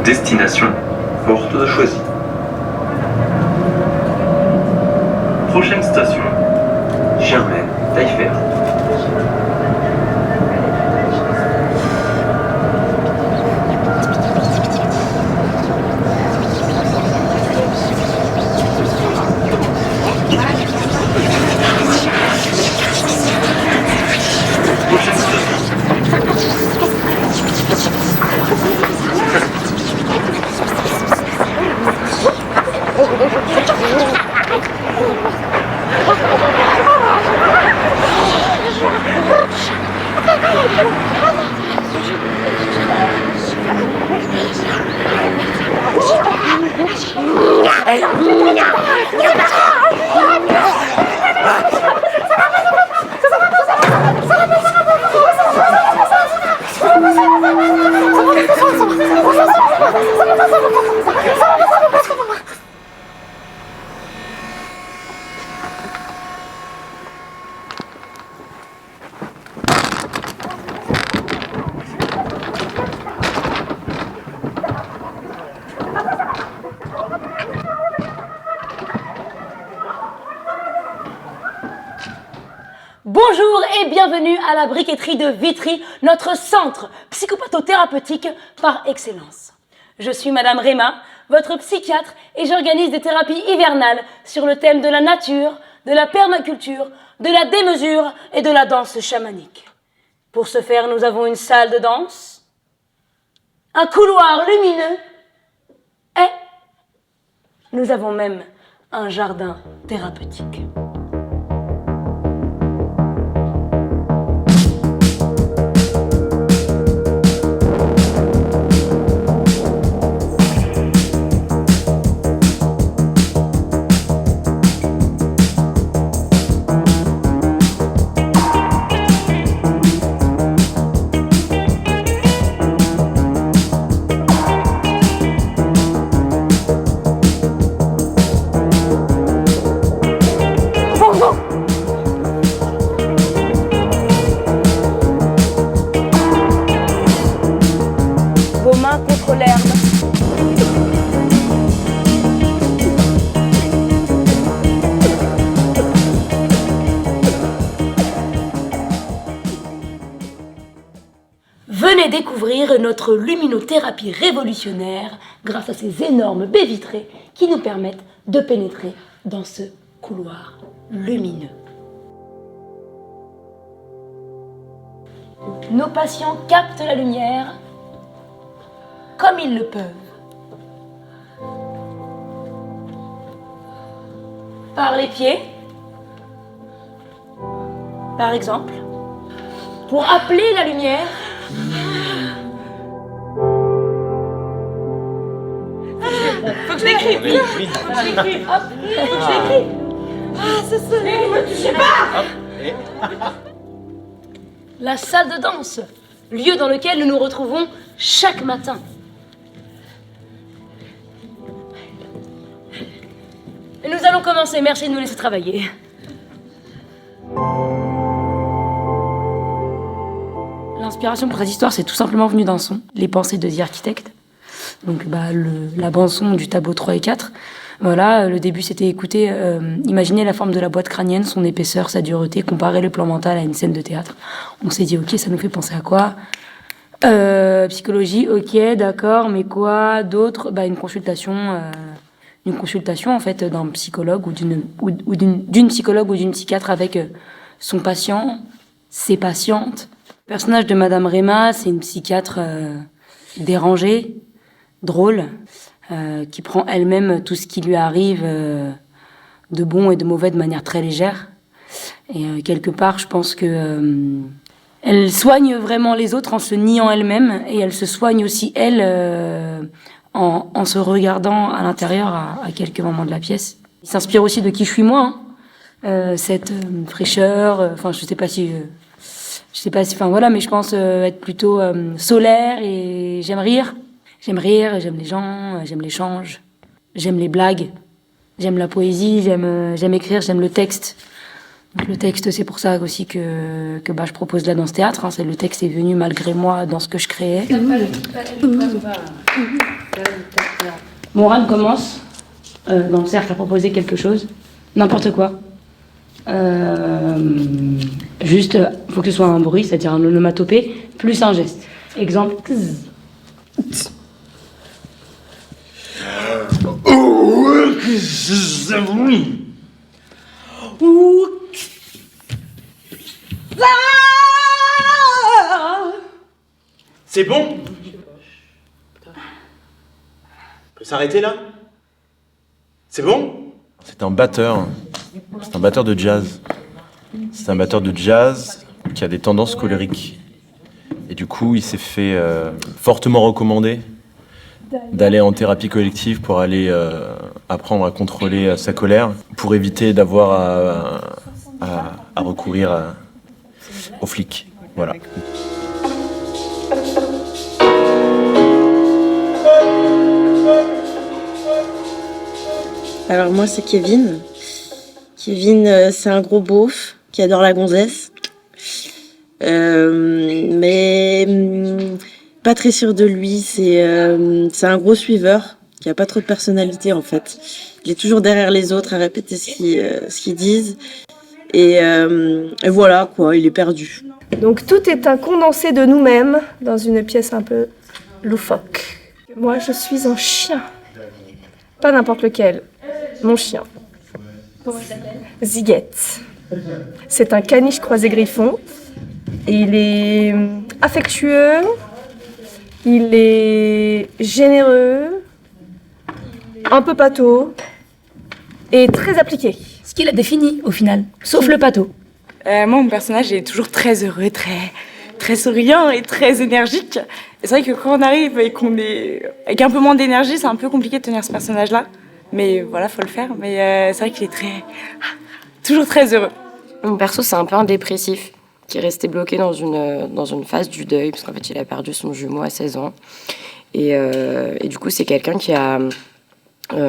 Destination, porte de Choisy. Prochaine station, Germaine, Taillefer. Bonjour et bienvenue à la briqueterie de Vitry, notre centre psychopathothérapeutique par excellence. Je suis Madame Réma, votre psychiatre, et j'organise des thérapies hivernales sur le thème de la nature, de la permaculture, de la démesure et de la danse chamanique. Pour ce faire, nous avons une salle de danse, un couloir lumineux et nous avons même un jardin thérapeutique. Vos mains contre l'herbe. Venez découvrir notre luminothérapie révolutionnaire grâce à ces énormes baies vitrées qui nous permettent de pénétrer dans ce couloir lumineux. Nos patients captent la lumière comme ils le peuvent. Par les pieds, par exemple, pour appeler la lumière. Faut que je l'écrive. Oui. Hop, faut que je l'écrive. Ah, c'est ça. Ne me touchez pas. La salle de danse, lieu dans lequel nous nous retrouvons chaque matin. Et nous allons commencer, merci de nous laisser travailler. L'inspiration pour cette histoire, c'est tout simplement venu d'un son, les pensées de The Architect. Donc la bande-son du tableau 3 et 4. Voilà, le début c'était écouter, imaginer la forme de la boîte crânienne, son épaisseur, sa dureté, comparer le plan mental à une scène de théâtre. On s'est dit, ok, ça nous fait penser à quoi ? Psychologie, ok, d'accord, mais quoi d'autre ? Une consultation en fait d'un psychologue ou d'une psychologue ou d'une psychiatre avec son patient, ses patientes. Le personnage de Madame Réma, c'est une psychiatre dérangée, drôle, qui prend elle-même tout ce qui lui arrive de bon et de mauvais de manière très légère. Et quelque part, je pense que elle soigne vraiment les autres en se niant elle-même, et elle se soigne aussi elle en se regardant à l'intérieur à quelques moments de la pièce. Il s'inspire aussi de qui je suis moi, cette fraîcheur. Enfin, je sais pas si, enfin voilà, mais je pense être plutôt solaire, et j'aime rire, j'aime les gens, j'aime l'échange, j'aime les blagues, j'aime la poésie, j'aime écrire, j'aime le texte. Donc, le texte, c'est pour ça aussi que je propose de la danse théâtre. Hein. Le texte est venu malgré moi dans ce que je créais. Morane commence dans le cercle à proposer quelque chose, n'importe quoi. Juste, faut que ce soit un bruit, c'est-à-dire un onomatopée, plus un geste. Exemple. C'est bon? On peut s'arrêter là? C'est bon? C'est un batteur de jazz. C'est un batteur de jazz qui a des tendances colériques. Et du coup, il s'est fait fortement recommander d'aller en thérapie collective pour aller apprendre à contrôler sa colère, pour éviter d'avoir à recourir aux flics. Voilà. Alors moi c'est Kevin. Kevin c'est un gros beauf qui adore la gonzesse. Mais pas très sûr de lui, c'est un gros suiveur qui a pas trop de personnalité en fait. Il est toujours derrière les autres à répéter ce qu'ils disent et voilà quoi, il est perdu. Donc tout est un condensé de nous-mêmes dans une pièce un peu loufoque. Moi je suis un chien, pas n'importe lequel. Mon chien. Ziguette. C'est un caniche croisé griffon. Il est affectueux, il est généreux, un peu pâteau et très appliqué. Ce qu'il a défini au final, sauf le pâteau. Moi, mon personnage est toujours très heureux, très souriant et très énergique. Et c'est vrai que quand on arrive et qu'on est avec un peu moins d'énergie, c'est un peu compliqué de tenir ce personnage-là. Mais voilà, faut le faire. Mais c'est vrai qu'il est toujours très heureux. Mon perso, c'est un peu un dépressif qui est resté bloqué dans une phase du deuil, parce qu'en fait, il a perdu son jumeau à 16 ans. Et du coup, c'est quelqu'un qui a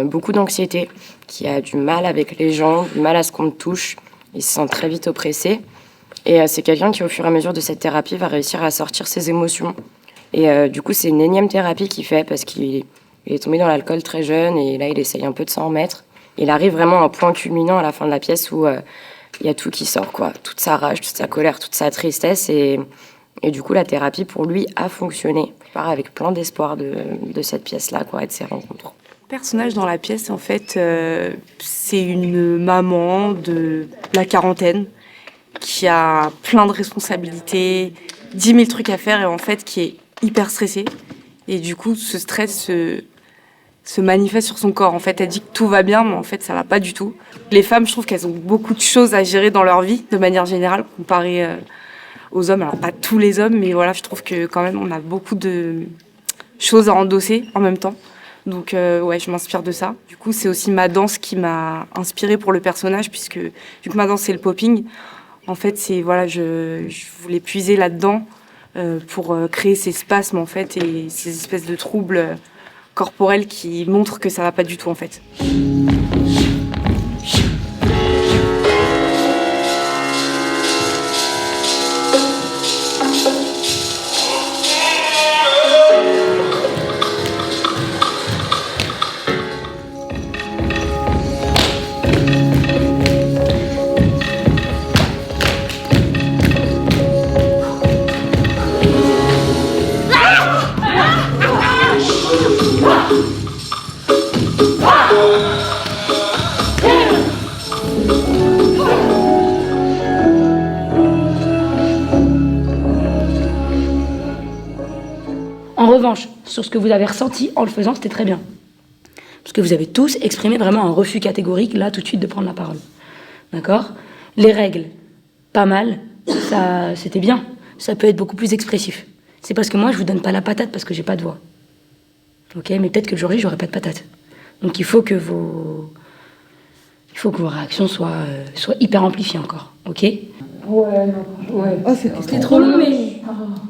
beaucoup d'anxiété, qui a du mal avec les gens, du mal à ce qu'on le touche. Il se sent très vite oppressé. Et c'est quelqu'un qui, au fur et à mesure de cette thérapie, va réussir à sortir ses émotions. Et du coup, c'est une énième thérapie qu'il fait, parce qu'il est tombé dans l'alcool très jeune, et là, il essaye un peu de s'en remettre. Il arrive vraiment à un point culminant à la fin de la pièce où il y a tout qui sort, quoi. Toute sa rage, toute sa colère, toute sa tristesse. Et du coup, la thérapie, pour lui, a fonctionné. Il part avec plein d'espoir de cette pièce-là, quoi, et de ses rencontres. Le personnage dans la pièce, en fait, c'est une maman de la quarantaine qui a plein de responsabilités, 10 000 trucs à faire et en fait qui est hyper stressée. Et du coup, ce stress se manifeste sur son corps. En fait, elle dit que tout va bien, mais en fait, ça va pas du tout. Les femmes, je trouve qu'elles ont beaucoup de choses à gérer dans leur vie, de manière générale, comparé aux hommes. Alors, pas tous les hommes, mais voilà, je trouve que quand même, on a beaucoup de choses à endosser en même temps. Donc, ouais, je m'inspire de ça. Du coup, c'est aussi ma danse qui m'a inspirée pour le personnage, puisque vu que ma danse, c'est le popping, en fait, c'est, voilà, je voulais puiser là-dedans pour créer ces spasmes, en fait, et ces espèces de troubles corporels qui montrent que ça va pas du tout, en fait. En revanche, sur ce que vous avez ressenti en le faisant, c'était très bien. Parce que vous avez tous exprimé vraiment un refus catégorique, là, tout de suite, de prendre la parole. D'accord ? Les règles, pas mal, ça, c'était bien. Ça peut être beaucoup plus expressif. C'est parce que moi, je vous donne pas la patate parce que j'ai pas de voix. Ok ? Mais peut-être que le jour J, j'aurai pas de patate. Donc il faut que vos réactions soient hyper amplifiées encore. Ok ? Ouais, non. Ouais. Oh, C'était trop long, mais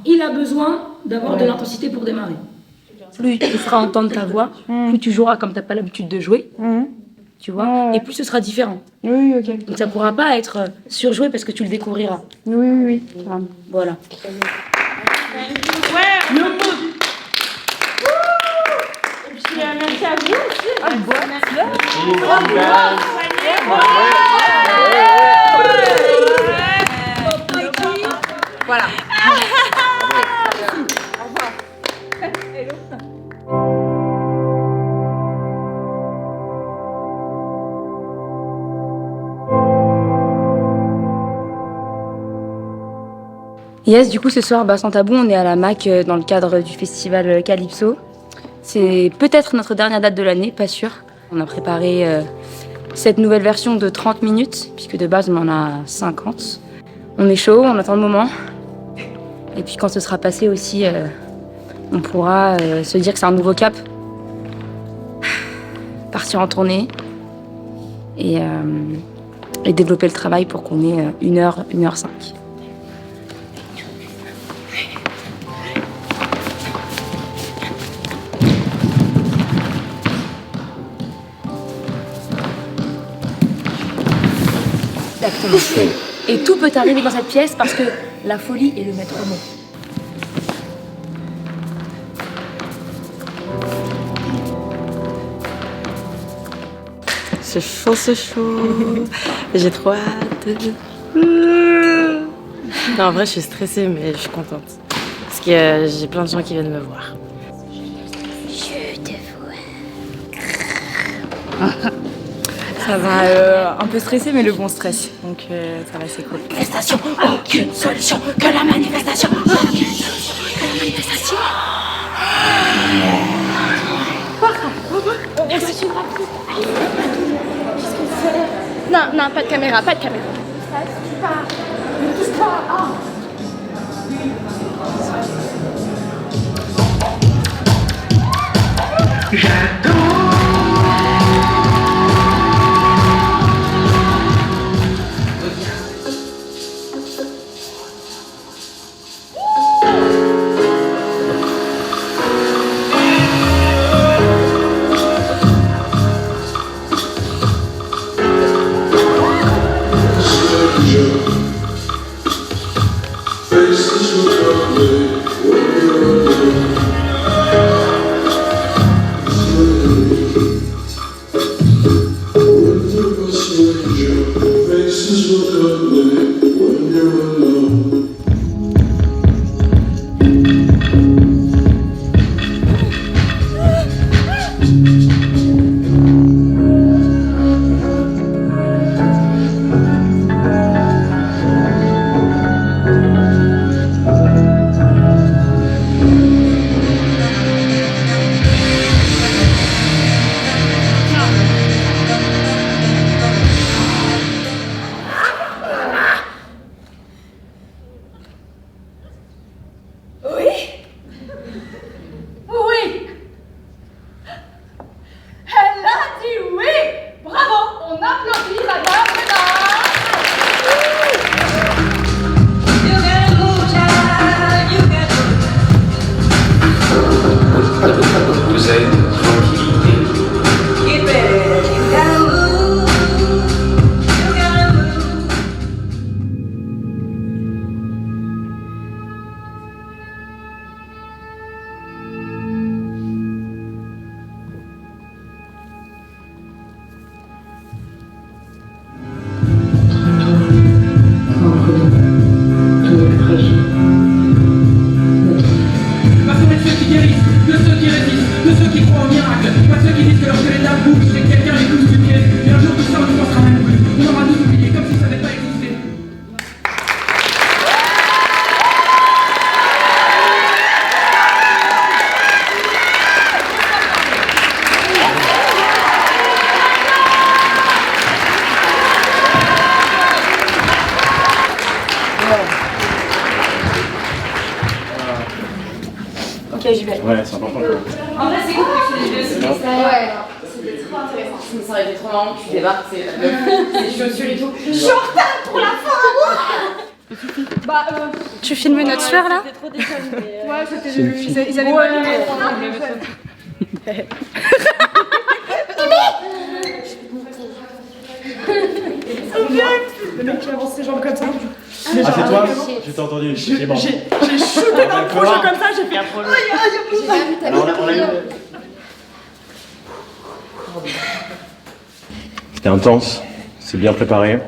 il a besoin d'avoir de l'intensité pour démarrer. Plus tu feras entendre ta voix, plus tu joueras comme tu n'as pas l'habitude de jouer. tu vois. Ouais. Et plus ce sera différent. Oui, ok. Donc ça pourra pas être surjoué parce que tu le découvriras. Oui. Voilà. Merci à vous aussi. Voilà. Yes, du coup ce soir, sans tabou, on est à la MAC dans le cadre du festival Calypso. C'est peut-être notre dernière date de l'année, pas sûr. On a préparé cette nouvelle version de 30 minutes, puisque de base on en a 50. On est chaud, on attend le moment. Et puis quand ce sera passé aussi, on pourra se dire que c'est un nouveau cap. Partir en tournée et développer le travail pour qu'on ait 1h, 1h05. Exactement. Et tout peut arriver dans cette pièce parce que la folie est le maître mot. C'est chaud. J'ai trop hâte. Non, en vrai, je suis stressée, mais je suis contente. Parce que j'ai plein de gens qui viennent me voir. Ça va un peu stresser, mais le bon stress. Donc ça va, c'est cool. Manifestation, aucune solution que la manifestation. Aucune solution que la manifestation. Non, pas de caméra. Ok, j'y vais. Ouais, c'est important. En vrai, c'est cool que tu les deux. Ouais. C'était trop intéressant. Ça aurait été trop marrant que tu débarques, c'est chaussures et tout. Je suis en retard pour la fin. Tu filmes notre sueur là? Ouais, c'était ils avaient pas Le mec qui avance ses jambes comme ça. Ah, c'est toi? J'ai pas entendu. J'ai shooté dans le projet comme ça, j'ai fait. Alors, on a eu... C'était intense, c'est bien préparé,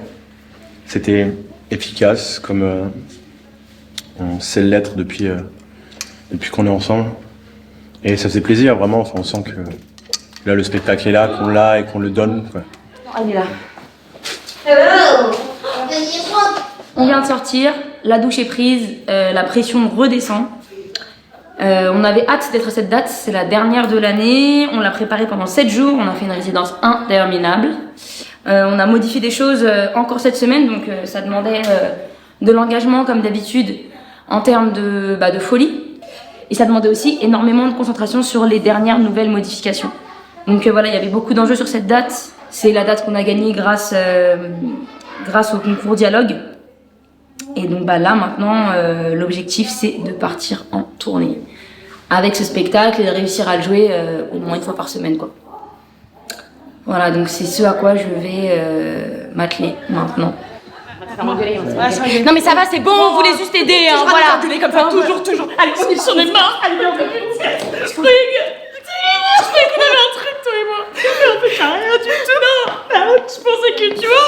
c'était efficace comme on sait l'être depuis qu'on est ensemble. Et ça faisait plaisir vraiment, enfin, on sent que là le spectacle est là, qu'on l'a et qu'on le donne, quoi. Elle est là. On vient de sortir, la douche est prise, la pression redescend. On avait hâte d'être à cette date, c'est la dernière de l'année, on l'a préparée pendant 7 jours, on a fait une résidence interminable. On a modifié des choses encore cette semaine, donc ça demandait de l'engagement comme d'habitude en termes de folie. Et ça demandait aussi énormément de concentration sur les dernières nouvelles modifications. Donc voilà, il y avait beaucoup d'enjeux sur cette date. C'est la date qu'on a gagnée grâce au concours dialogue. Et donc là maintenant, l'objectif c'est de partir en tournée avec ce spectacle et de réussir à le jouer au moins une fois par semaine, quoi. Voilà, donc c'est ce à quoi je vais m'atteler maintenant. Non mais ça va, c'est bon, on voulait juste aider, hein, voilà. Comme ça, toujours. Allez, on est sur les mains. Allez, viens, je croyais qu'on avait un truc, toi et moi. Mais en fait, t'as rien du tout. Non, je pensais que tu vois.